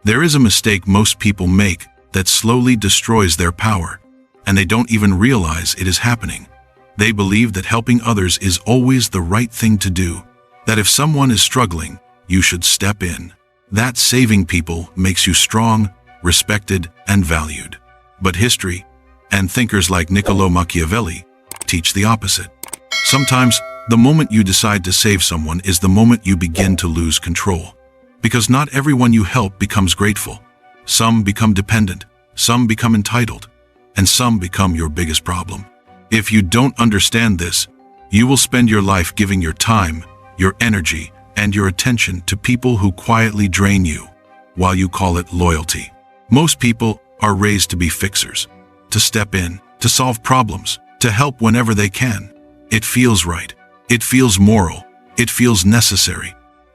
There is a mistake most people make that slowly destroys their power, and they don't even realize it is happening. They believe that helping others is always the right thing to do, that if someone is struggling, you should step in. That saving people makes you strong, respected, and valued. But history, and thinkers like Niccolò Machiavelli, teach the opposite. Sometimes, the moment you decide to save someone is the moment you begin to lose control. Because not everyone you help becomes grateful. Some become dependent, some become entitled, and some become your biggest problem. If you don't understand this, you will spend your life giving your time, your energy, and your attention to people who quietly drain you, while you call it loyalty. Most people are raised to be fixers, to step in, to solve problems, to help whenever they can. It feels right. It feels moral. It feels necessary.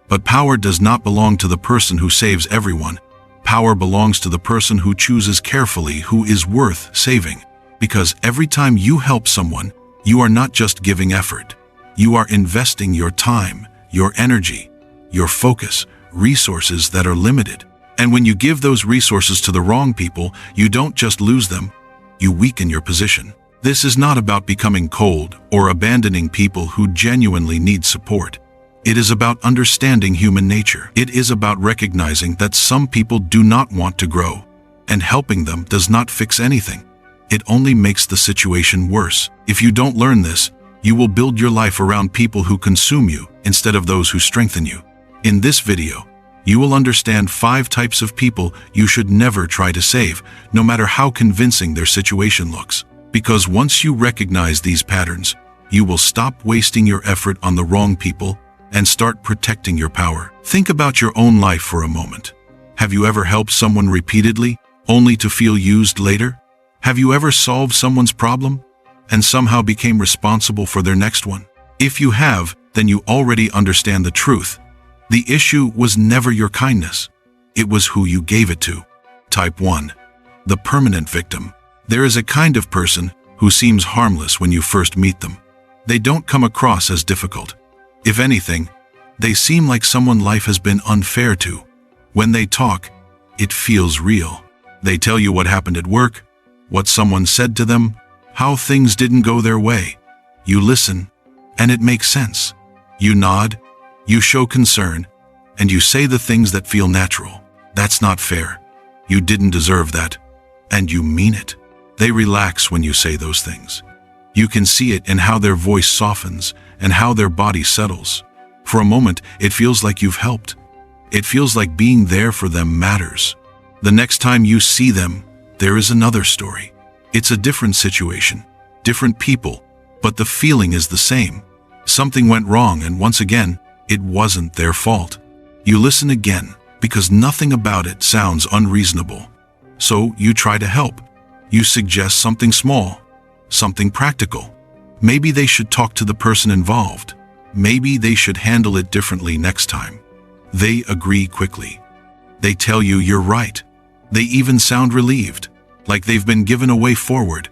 But power does not belong to the person who saves everyone. Power belongs to the person who chooses carefully who is worth saving. Because every time you help someone, you are not just giving effort. You are investing your time, your energy, your focus, resources that are limited. And when you give those resources to the wrong people, you don't just lose them, you weaken your position. This is not about becoming cold or abandoning people who genuinely need support. It is about understanding human nature. It is about recognizing that some people do not want to grow, and helping them does not fix anything. It only makes the situation worse. If you don't learn this, you will build your life around people who consume you instead of those who strengthen you. In this video, you will understand 5 types of people you should never try to save, no matter how convincing their situation looks. Because once you recognize these patterns, you will stop wasting your effort on the wrong people and start protecting your power. Think about your own life for a moment. Have you ever helped someone repeatedly, only to feel used later? Have you ever solved someone's problem and somehow became responsible for their next one? If you have, then you already understand the truth. The issue was never your kindness. It was who you gave it to. Type 1. The permanent victim. There is a kind of person who seems harmless when you first meet them. They don't come across as difficult. If anything, they seem like someone life has been unfair to. When they talk, it feels real. They tell you what happened at work, what someone said to them, how things didn't go their way. You listen, and it makes sense. You nod, you show concern, and you say the things that feel natural. That's not fair. You didn't deserve that. And you mean it. They relax when you say those things. You can see it in how their voice softens and how their body settles. For a moment, it feels like you've helped. It feels like being there for them matters. The next time you see them, there is another story. It's a different situation, different people, but the feeling is the same. Something went wrong, and once again, it wasn't their fault. You listen again, because nothing about it sounds unreasonable. So you try to help. You suggest something small, something practical. Maybe they should talk to the person involved. Maybe they should handle it differently next time. They agree quickly. They tell you you're right. They even sound relieved, like they've been given a way forward.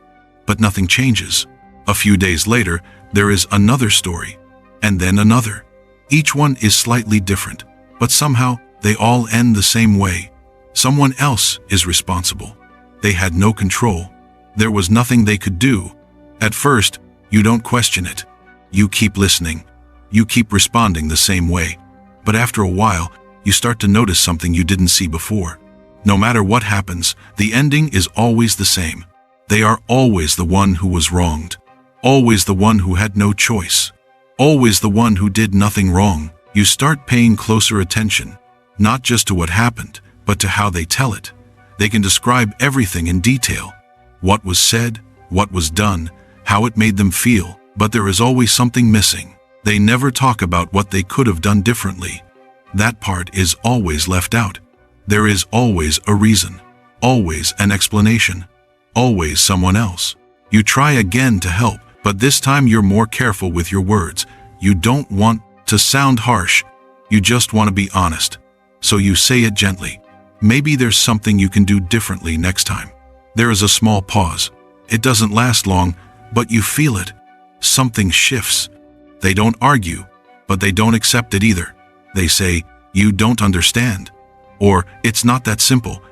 But nothing changes. A few days later, there is another story, and then another. Each one is slightly different, but somehow they all end the same way. Someone else is responsible. They had no control. There was nothing they could do. At first, you don't question it. You keep listening. You keep responding the same way. But after a while, you start to notice something you didn't see before. No matter what happens, the ending is always the same. They are always the one who was wronged. Always the one who had no choice. Always the one who did nothing wrong. You start paying closer attention, not just to what happened, but to how they tell it. They can describe everything in detail. What was said, what was done, how it made them feel, but there is always something missing. They never talk about what they could have done differently. That part is always left out. There is always a reason, always an explanation, always someone else. You try again to help, but this time you're more careful with your words. You don't want to sound harsh. You just want to be honest. So you say it gently. Maybe there's something you can do differently next time. There is a small pause. It doesn't last long, but you feel it. Something shifts. They don't argue, but they don't accept it either. They say, "You don't understand." Or, "It's not that simple."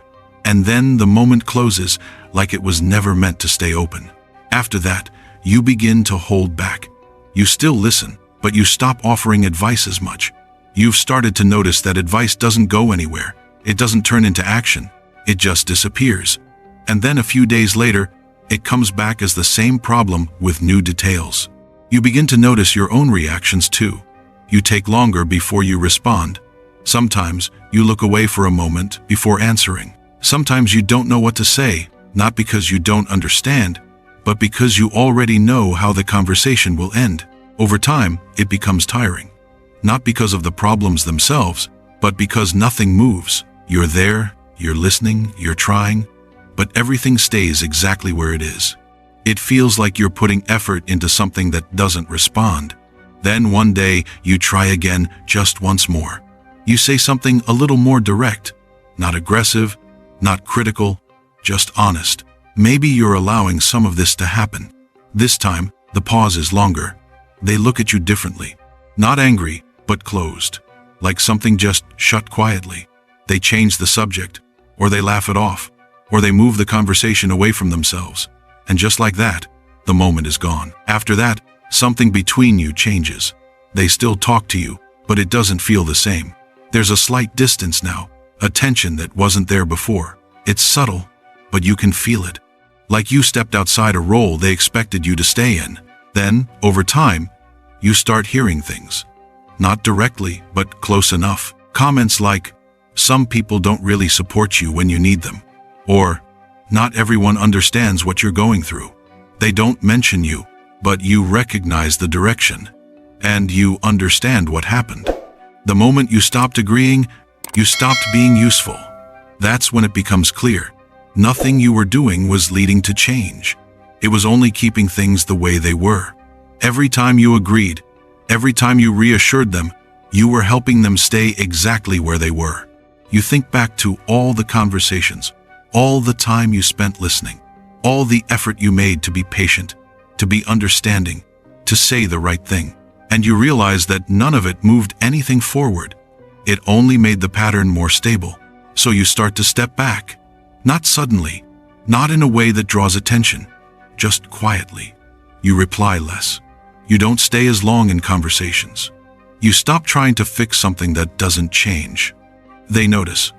And then the moment closes like it was never meant to stay open. After that, you begin to hold back. You still listen, but you stop offering advice as much. You've started to notice that advice doesn't go anywhere. It doesn't turn into action. It just disappears. And then a few days later, it comes back as the same problem with new details. You begin to notice your own reactions too. You take longer before you respond. Sometimes you look away for a moment before answering. Sometimes you don't know what to say, not because you don't understand, but because you already know how the conversation will end. Over time, it becomes tiring. Not because of the problems themselves, but because nothing moves. You're there, you're listening, you're trying, but everything stays exactly where it is. It feels like you're putting effort into something that doesn't respond. Then one day, you try again, just once more. You say something a little more direct, not aggressive, not critical, just honest. Maybe you're allowing some of this to happen. This time, the pause is longer. They look at you differently. Not angry, but closed. Like something just shut quietly. They change the subject, or they laugh it off, or they move the conversation away from themselves. And just like that, the moment is gone. After that, something between you changes. They still talk to you, but it doesn't feel the same. There's a slight distance now, a tension that wasn't there before. It's subtle, but you can feel it. Like you stepped outside a role they expected you to stay in. Then, over time, you start hearing things. Not directly, but close enough. Comments like, "Some people don't really support you when you need them." Or, "Not everyone understands what you're going through." They don't mention you, but you recognize the direction. And you understand what happened. The moment you stopped agreeing, you stopped being useful. That's when it becomes clear. Nothing you were doing was leading to change. It was only keeping things the way they were. Every time you agreed, every time you reassured them, you were helping them stay exactly where they were. You think back to all the conversations, all the time you spent listening, all the effort you made to be patient, to be understanding, to say the right thing. And you realize that none of it moved anything forward. It only made the pattern more stable. So you start to step back. Not suddenly, not in a way that draws attention, just quietly. You reply less. You don't stay as long in conversations. You stop trying to fix something that doesn't change. They notice.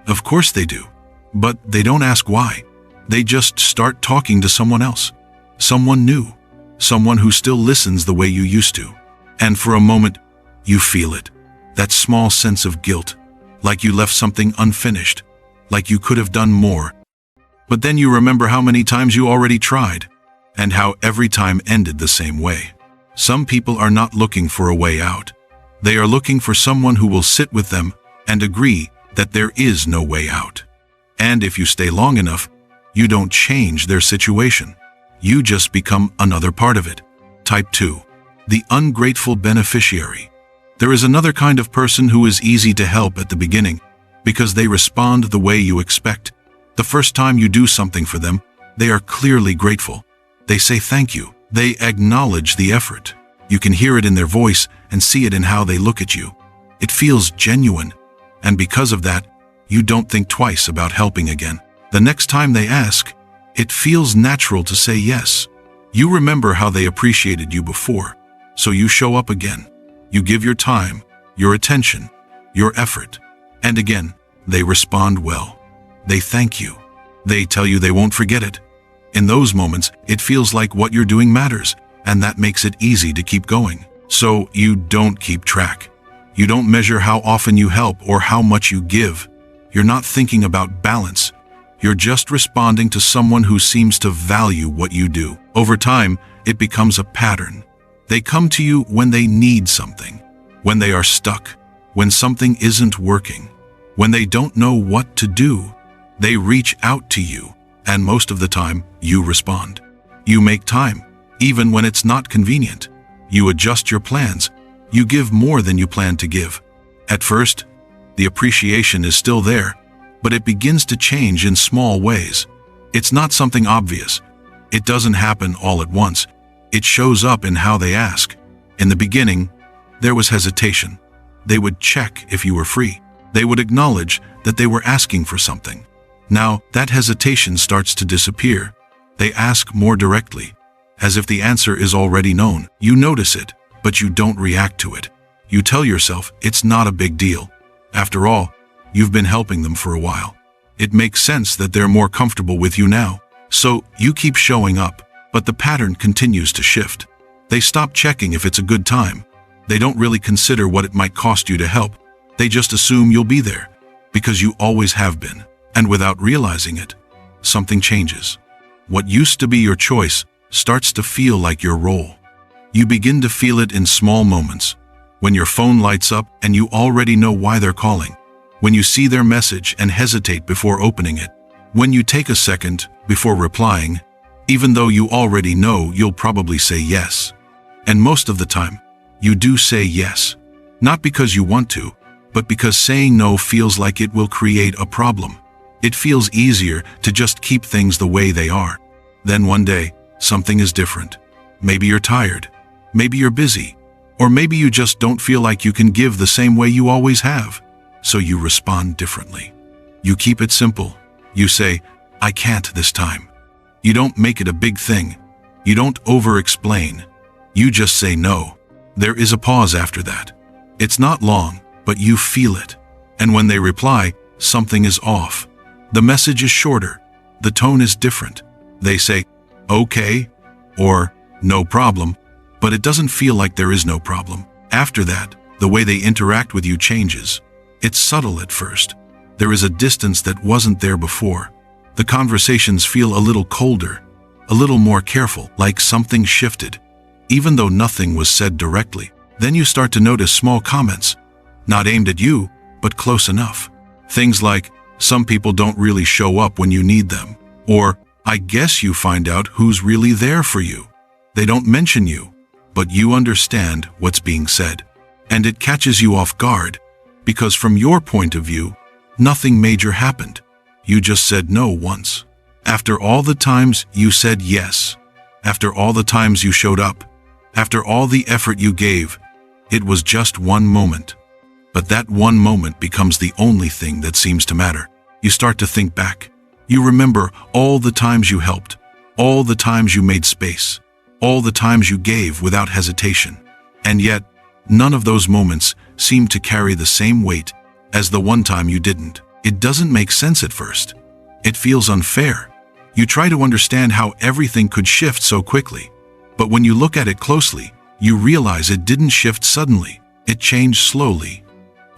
Of course they do. But they don't ask why. They just start talking to someone else. Someone new. Someone who still listens the way you used to. And for a moment, you feel it. That small sense of guilt. Like you left something unfinished. Like you could have done more. But then you remember how many times you already tried. And how every time ended the same way. Some people are not looking for a way out. They are looking for someone who will sit with them and agree that there is no way out. And if you stay long enough, you don't change their situation. You just become another part of it. Type 2. The ungrateful beneficiary. There is another kind of person who is easy to help at the beginning because they respond the way you expect. The first time you do something for them, they are clearly grateful. They say thank you. They acknowledge the effort. You can hear it in their voice and see it in how they look at you. It feels genuine. And because of that, you don't think twice about helping again. The next time they ask, it feels natural to say yes. You remember how they appreciated you before, so you show up again. You give your time, your attention, your effort. And again, they respond well. They thank you. They tell you they won't forget it. In those moments, it feels like what you're doing matters, and that makes it easy to keep going. So you don't keep track. You don't measure how often you help or how much you give. You're not thinking about balance. You're just responding to someone who seems to value what you do. Over time, it becomes a pattern. They come to you when they need something, when they are stuck, when something isn't working, when they don't know what to do. They reach out to you, and most of the time, you respond. You make time, even when it's not convenient. You adjust your plans. You give more than you plan to give. At first, the appreciation is still there, but it begins to change in small ways. It's not something obvious. It doesn't happen all at once. It shows up in how they ask. In the beginning, there was hesitation. They would check if you were free. They would acknowledge that they were asking for something. Now, that hesitation starts to disappear. They ask more directly, as if the answer is already known. You notice it, but you don't react to it. You tell yourself it's not a big deal. After all, you've been helping them for a while. It makes sense that they're more comfortable with you now. So you keep showing up, but the pattern continues to shift. They stop checking if it's a good time. They don't really consider what it might cost you to help. They just assume you'll be there, because you always have been. And without realizing it, something changes. What used to be your choice starts to feel like your role. You begin to feel it in small moments. When your phone lights up and you already know why they're calling. When you see their message and hesitate before opening it. When you take a second before replying, even though you already know you'll probably say yes. And most of the time, you do say yes. Not because you want to, but because saying no feels like it will create a problem. It feels easier to just keep things the way they are. Then one day, something is different. Maybe you're tired. Maybe you're busy. Or maybe you just don't feel like you can give the same way you always have. So you respond differently. You keep it simple. You say, I can't this time. You don't make it a big thing. You don't over-explain. You just say no. There is a pause after that. It's not long, but you feel it. And when they reply, something is off. The message is shorter. The tone is different. They say, okay, or no problem, but it doesn't feel like there is no problem. After that, the way they interact with you changes. It's subtle at first. There is a distance that wasn't there before. The conversations feel a little colder, a little more careful, like something shifted, even though nothing was said directly. Then you start to notice small comments, not aimed at you, but close enough. Things like, some people don't really show up when you need them, or, I guess you find out who's really there for you. They don't mention you, but you understand what's being said. And it catches you off guard, because from your point of view, nothing major happened. You just said no once. After all the times you said yes, after all the times you showed up, after all the effort you gave, it was just one moment. But that one moment becomes the only thing that seems to matter. You start to think back. You remember all the times you helped, all the times you made space, all the times you gave without hesitation. And yet, none of those moments seem to carry the same weight as the one time you didn't. It doesn't make sense at first. It feels unfair. You try to understand how everything could shift so quickly. But when you look at it closely, you realize it didn't shift suddenly. It changed slowly,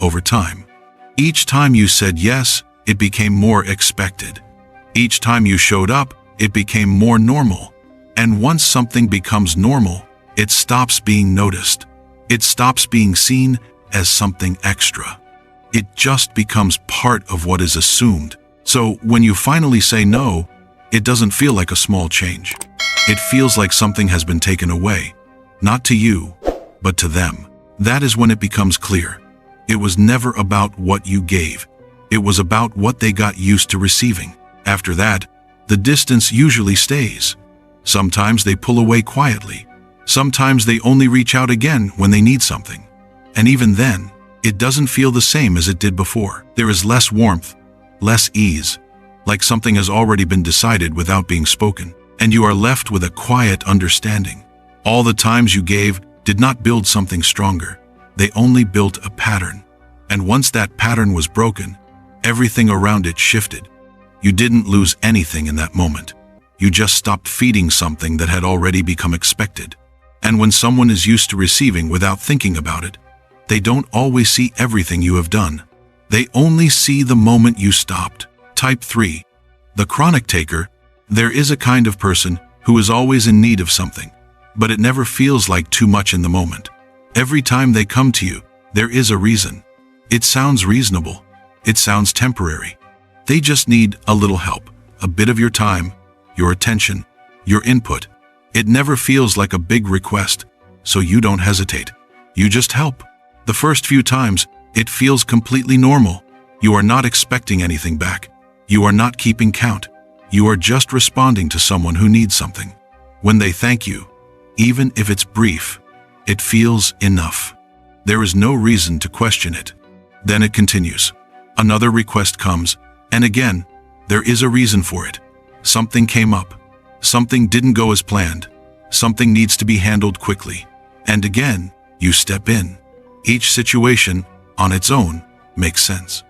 over time. Each time you said yes, it became more expected. Each time you showed up, it became more normal. And once something becomes normal, it stops being noticed. It stops being seen as something extra. It just becomes part of what is assumed. So when you finally say no, it doesn't feel like a small change. It feels like something has been taken away, not to you, but to them. That is when it becomes clear. It was never about what you gave. It was about what they got used to receiving. After that, the distance usually stays. Sometimes they pull away quietly. Sometimes they only reach out again when they need something. And even then, it doesn't feel the same as it did before. There is less warmth, less ease, like something has already been decided without being spoken. And you are left with a quiet understanding. All the times you gave did not build something stronger. They only built a pattern. And once that pattern was broken, everything around it shifted. You didn't lose anything in that moment. You just stopped feeding something that had already become expected. And when someone is used to receiving without thinking about it, they don't always see everything you have done. They only see the moment you stopped. Type 3. The chronic taker. There is a kind of person who is always in need of something, but it never feels like too much in the moment. Every time they come to you, there is a reason. It sounds reasonable. It sounds temporary. They just need a little help, a bit of your time, your attention, your input. It never feels like a big request, so you don't hesitate. You just help. The first few times, it feels completely normal. You are not expecting anything back. You are not keeping count. You are just responding to someone who needs something. When they thank you, even if it's brief, it feels enough. There is no reason to question it. Then it continues. Another request comes, and again, there is a reason for it. Something came up. Something didn't go as planned. Something needs to be handled quickly. And again, you step in. Each situation, on its own, makes sense.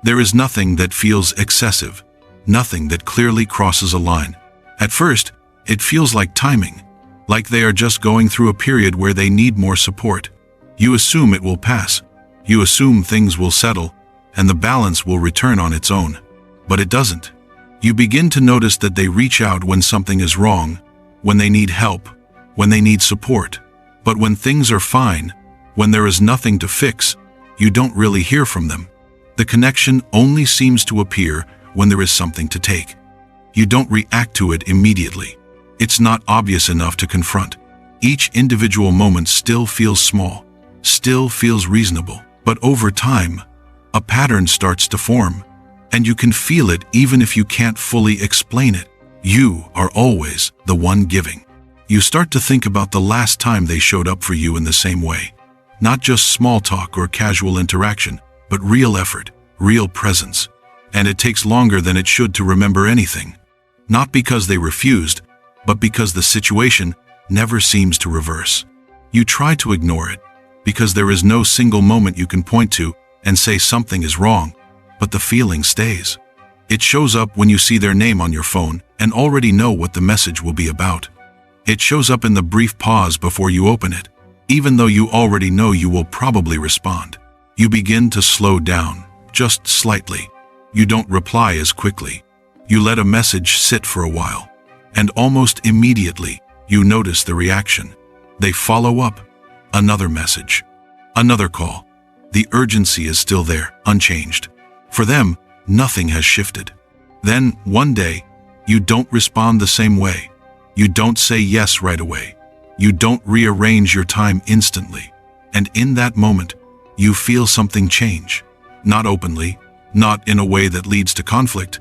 There is nothing that feels excessive, nothing that clearly crosses a line. At first, it feels like timing, like they are just going through a period where they need more support. You assume it will pass. You assume things will settle, and the balance will return on its own. But it doesn't. You begin to notice that they reach out when something is wrong, when they need help, when they need support. But when things are fine, when there is nothing to fix, you don't really hear from them. The connection only seems to appear when there is something to take. You don't react to it immediately. It's not obvious enough to confront. Each individual moment still feels small, still feels reasonable. But over time, a pattern starts to form, and you can feel it even if you can't fully explain it. You are always the one giving. You start to think about the last time they showed up for you in the same way. Not just small talk or casual interaction, but real effort, real presence. And it takes longer than it should to remember anything. Not because they refused, but because the situation never seems to reverse. You try to ignore it, because there is no single moment you can point to and say something is wrong, but the feeling stays. It shows up when you see their name on your phone and already know what the message will be about. It shows up in the brief pause before you open it, even though you already know you will probably respond. You begin to slow down, just slightly. You don't reply as quickly. You let a message sit for a while, and almost immediately, you notice the reaction. They follow up. Another message. Another call. The urgency is still there, unchanged. For them, nothing has shifted. Then, one day, you don't respond the same way. You don't say yes right away. You don't rearrange your time instantly. And in that moment, you feel something change. Not openly, not in a way that leads to conflict,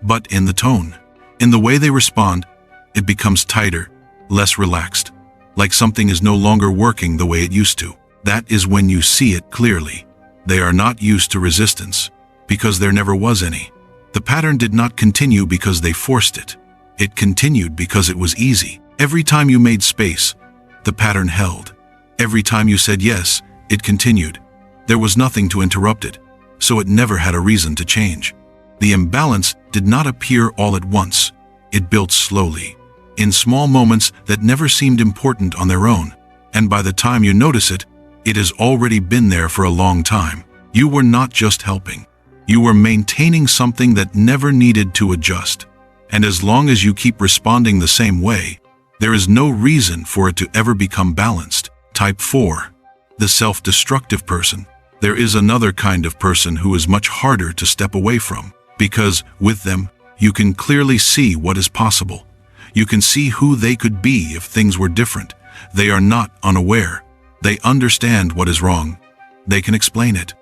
but in the tone. In the way they respond, it becomes tighter, less relaxed, like something is no longer working the way it used to. That is when you see it clearly. They are not used to resistance, because there never was any. The pattern did not continue because they forced it. It continued because it was easy. Every time you made space, the pattern held. Every time you said yes, it continued. There was nothing to interrupt it, so it never had a reason to change. The imbalance did not appear all at once. It built slowly, in small moments that never seemed important on their own. And by the time you notice it, it has already been there for a long time. You were not just helping. You were maintaining something that never needed to adjust. And as long as you keep responding the same way, there is no reason for it to ever become balanced. Type 4. The self-destructive person. There is another kind of person who is much harder to step away from, because with them, you can clearly see what is possible. You can see who they could be if things were different. They are not unaware. They understand what is wrong. They can explain it.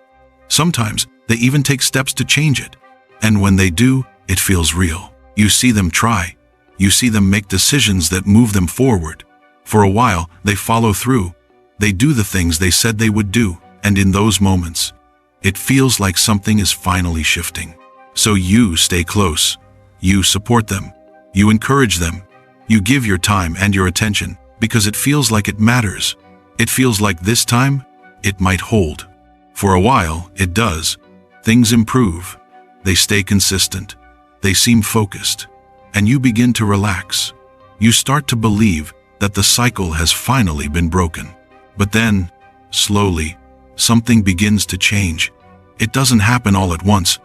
Sometimes, they even take steps to change it. And when they do, it feels real. You see them try. You see them make decisions that move them forward. For a while, they follow through. They do the things they said they would do. And in those moments, it feels like something is finally shifting. So you stay close. You support them. You encourage them. You give your time and your attention because it feels like it matters. It feels like this time, it might hold. For a while, it does. Things improve. They stay consistent. They seem focused. And you begin to relax. You start to believe that the cycle has finally been broken. But then, slowly, something begins to change. It doesn't happen all at once.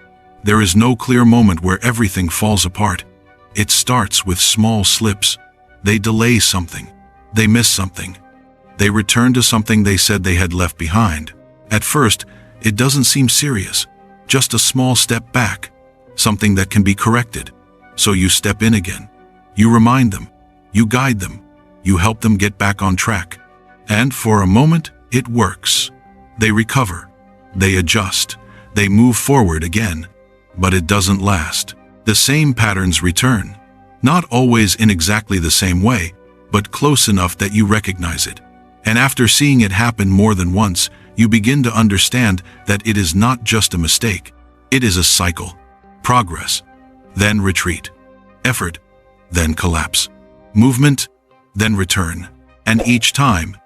There is no clear moment where everything falls apart. It starts with small slips. They delay something. They miss something. They return to something they said they had left behind. At first, it doesn't seem serious. Just a small step back. Something that can be corrected. So you step in again. You remind them. You guide them. You help them get back on track. And for a moment, it works. They recover. They adjust. They move forward again. But it doesn't last. The same patterns return. Not always in exactly the same way, but close enough that you recognize it. And after seeing it happen more than once, you begin to understand that it is not just a mistake. It is a cycle. Progress, then retreat. Effort, then collapse. Movement, then return. And each time,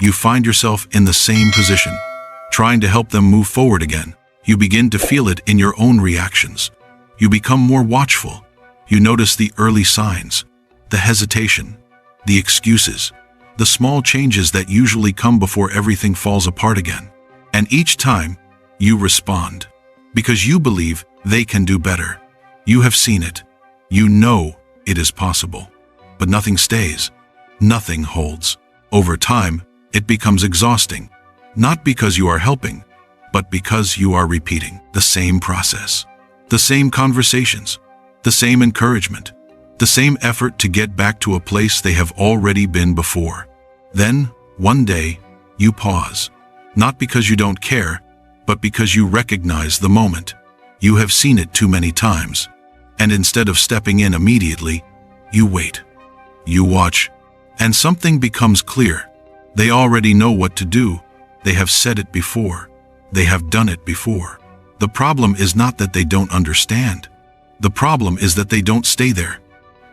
you find yourself in the same position, trying to help them move forward again. You begin to feel it in your own reactions. You become more watchful. You notice the early signs, the hesitation, the excuses, the small changes that usually come before everything falls apart again. And each time, you respond, because you believe they can do better. You have seen it. You know it is possible. But nothing stays. Nothing holds. Over time, it becomes exhausting, not because you are helping, but because you are repeating the same process, the same conversations, the same encouragement, the same effort to get back to a place they have already been before. Then, one day, you pause, not because you don't care, but because you recognize the moment. You have seen it too many times, and instead of stepping in immediately, you wait. You watch, and something becomes clear. They already know what to do. They have said it before. They have done it before. The problem is not that they don't understand. The problem is that they don't stay there.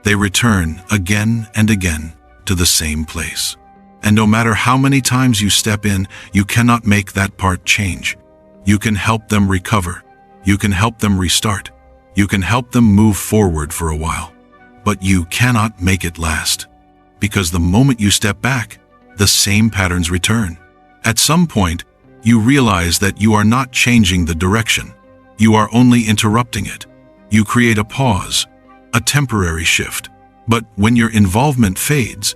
They return again and again to the same place. And no matter how many times you step in, you cannot make that part change. You can help them recover. You can help them restart. You can help them move forward for a while. But you cannot make it last. Because the moment you step back, the same patterns return. At some point, you realize that you are not changing the direction. You are only interrupting it. You create a pause, a temporary shift. But when your involvement fades,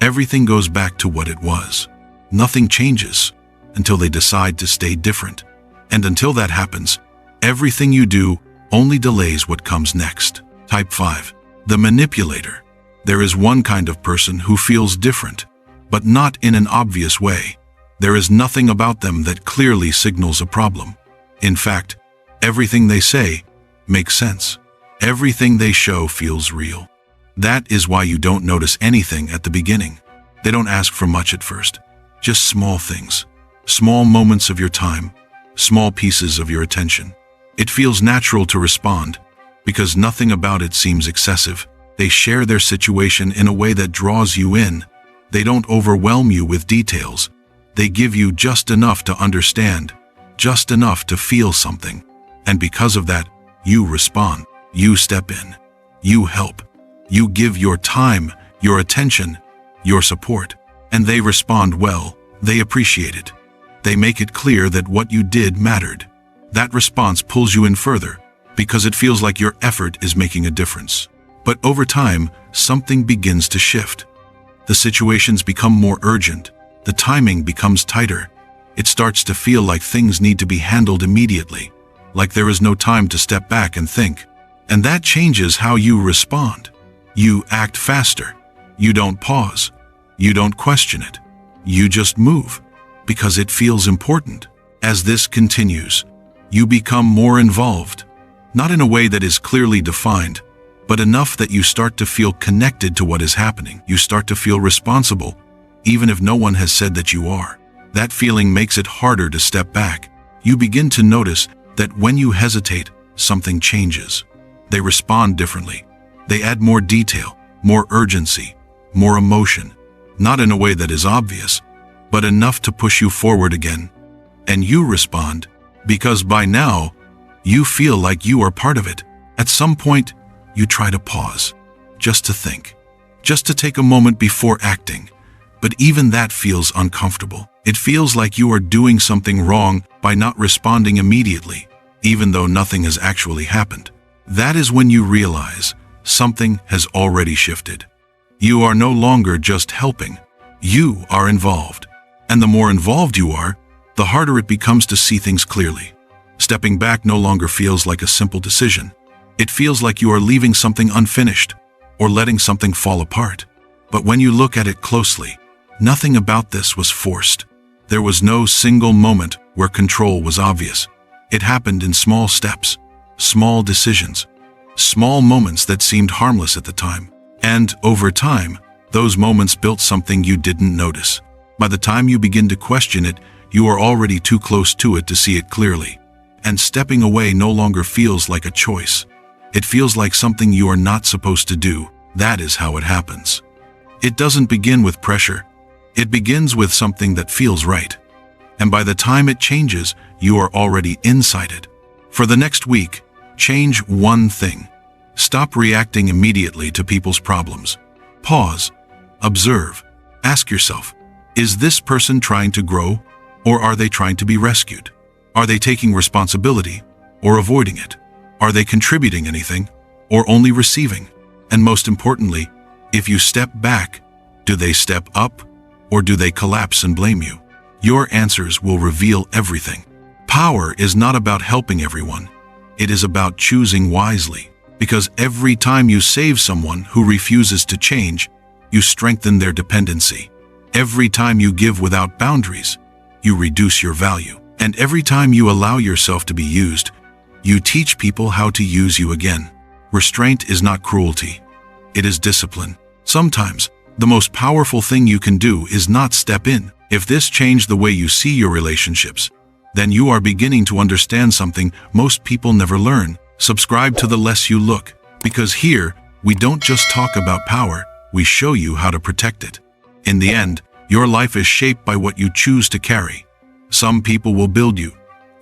everything goes back to what it was. Nothing changes until they decide to stay different. And until that happens, everything you do only delays what comes next. Type 5. The manipulator. There is one kind of person who feels different, but not in an obvious way. There is nothing about them that clearly signals a problem. In fact, everything they say makes sense. Everything they show feels real. That is why you don't notice anything at the beginning. They don't ask for much at first. Just small things. Small moments of your time. Small pieces of your attention. It feels natural to respond, because nothing about it seems excessive. They share their situation in a way that draws you in. They don't overwhelm you with details. They give you just enough to understand, just enough to feel something. And because of that, you respond. You step in. You help. You give your time, your attention, your support. And they respond well. They appreciate it. They make it clear that what you did mattered. That response pulls you in further, because it feels like your effort is making a difference. But over time, something begins to shift. The situations become more urgent. The timing becomes tighter. It starts to feel like things need to be handled immediately, like there is no time to step back and think. And that changes how you respond. You act faster. You don't pause. You don't question it. You just move, because it feels important. As this continues, you become more involved, not in a way that is clearly defined, but enough that you start to feel connected to what is happening. You start to feel responsible, even if no one has said that you are. That feeling makes it harder to step back. You begin to notice that when you hesitate, something changes. They respond differently. They add more detail, more urgency, more emotion, not in a way that is obvious, but enough to push you forward again. And you respond, because by now, you feel like you are part of it. At some point, you try to pause, just to think, just to take a moment before acting. But even that feels uncomfortable. It feels like you are doing something wrong by not responding immediately, even though nothing has actually happened. That is when you realize something has already shifted. You are no longer just helping. You are involved. And the more involved you are, the harder it becomes to see things clearly. Stepping back no longer feels like a simple decision. It feels like you are leaving something unfinished or letting something fall apart. But when you look at it closely, nothing about this was forced. There was no single moment where control was obvious. It happened in small steps, small decisions, small moments that seemed harmless at the time. And over time, those moments built something you didn't notice. By the time you begin to question it, you are already too close to it to see it clearly. And stepping away no longer feels like a choice. It feels like something you are not supposed to do. That is how it happens. It doesn't begin with pressure. It begins with something that feels right. And by the time it changes, you are already inside it. For the next week, change one thing. Stop reacting immediately to people's problems. Pause. Observe. Ask yourself, is this person trying to grow, or are they trying to be rescued? Are they taking responsibility, or avoiding it? Are they contributing anything, or only receiving? And most importantly, if you step back, do they step up, or do they collapse and blame you? Your answers will reveal everything. Power is not about helping everyone. It is about choosing wisely. Because every time you save someone who refuses to change, you strengthen their dependency. Every time you give without boundaries, you reduce your value. And every time you allow yourself to be used, you teach people how to use you again. Restraint is not cruelty. It is discipline. Sometimes, the most powerful thing you can do is not step in. If this changed the way you see your relationships, then you are beginning to understand something most people never learn. Subscribe to The Less You Look, because here, we don't just talk about power, we show you how to protect it. In the end, your life is shaped by what you choose to carry. Some people will build you,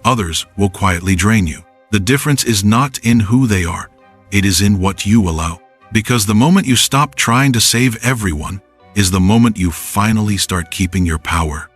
others will quietly drain you. The difference is not in who they are, it is in what you allow. Because the moment you stop trying to save everyone is the moment you finally start keeping your power.